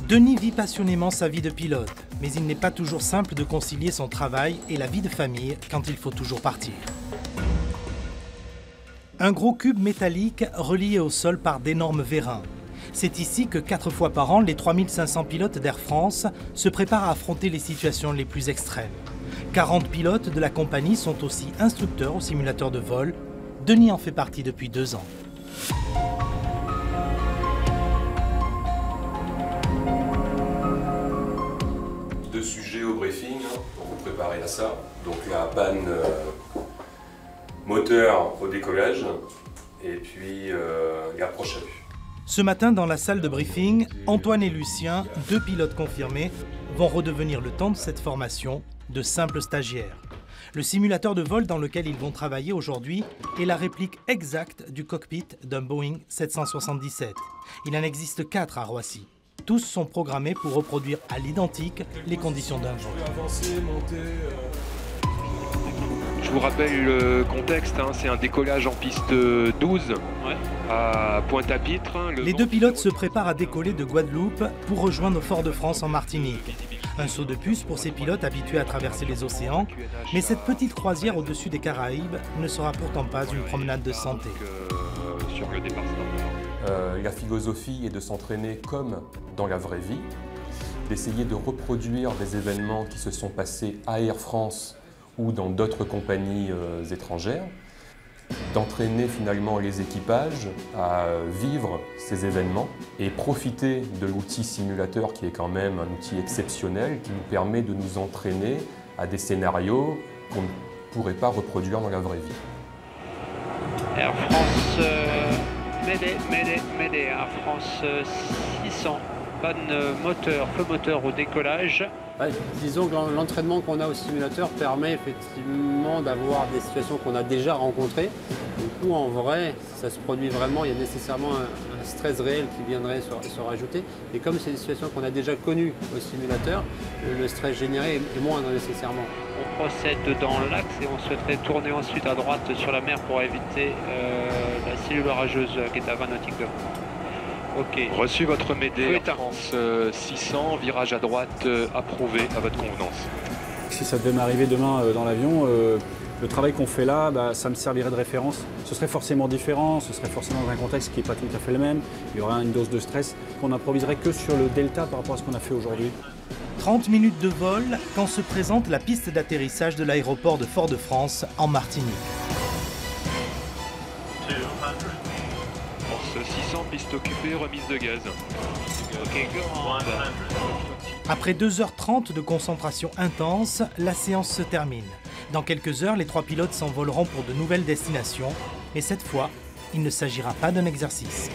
Denis vit passionnément sa vie de pilote, mais il n'est pas toujours simple de concilier son travail et la vie de famille quand il faut toujours partir. Un gros cube métallique relié au sol par d'énormes vérins. C'est ici que 4 fois par an, les 3500 pilotes d'Air France se préparent à affronter les situations les plus extrêmes. 40 pilotes de la compagnie sont aussi instructeurs au simulateur de vol. Denis en fait partie depuis 2 ans. Deux sujets au briefing pour vous préparer à ça. Donc la panne moteur au décollage et puis l'approche à vue. Ce matin, dans la salle de briefing, Antoine et Lucien, 2 pilotes confirmés, vont redevenir le temps de cette formation de simples stagiaires. Le simulateur de vol dans lequel ils vont travailler aujourd'hui est la réplique exacte du cockpit d'un Boeing 777. Il en existe 4 à Roissy. Tous sont programmés pour reproduire à l'identique les conditions d'un vol. Je vous rappelle le contexte, c'est un décollage en piste 12 à Pointe-à-Pitre. Les 2 pilotes se préparent à décoller de Guadeloupe pour rejoindre Fort-de-France en Martinique. Un saut de puce pour ces pilotes habitués à traverser les océans, mais cette petite croisière au-dessus des Caraïbes ne sera pourtant pas une promenade de santé. Sur le départ la philosophie est de s'entraîner comme dans la vraie vie, d'essayer de reproduire des événements qui se sont passés à Air France ou dans d'autres compagnies étrangères, d'entraîner finalement les équipages à vivre ces événements et profiter de l'outil simulateur qui est quand même un outil exceptionnel qui nous permet de nous entraîner à des scénarios qu'on ne pourrait pas reproduire dans la vraie vie. Air France, Médé, Air France 600, panne moteur, feu moteur au décollage. Disons que l'entraînement qu'on a au simulateur permet effectivement d'avoir des situations qu'on a déjà rencontrées. Du coup, en vrai, ça se produit vraiment, il y a nécessairement un stress réel qui viendrait se rajouter. Et comme c'est des situations qu'on a déjà connues au simulateur, le stress généré est moindre nécessairement. On procède dans l'axe et on souhaiterait tourner ensuite à droite sur la mer pour éviter la cellule orageuse qui est à 20 nautiques de vent. Okay. Reçu votre Médé, France 600, virage à droite approuvé à votre convenance. Si ça devait m'arriver demain dans l'avion, le travail qu'on fait là, ça me servirait de référence. Ce serait forcément différent, ce serait forcément dans un contexte qui n'est pas tout à fait le même. Il y aura une dose de stress qu'on n'improviserait que sur le delta par rapport à ce qu'on a fait aujourd'hui. 30 minutes de vol quand se présente la piste d'atterrissage de l'aéroport de Fort-de-France en Martinique. 600, piste occupée, remise de gaz. Après 2h30 de concentration intense, la séance se termine. Dans quelques heures, les 3 pilotes s'envoleront pour de nouvelles destinations. Mais cette fois, il ne s'agira pas d'un exercice.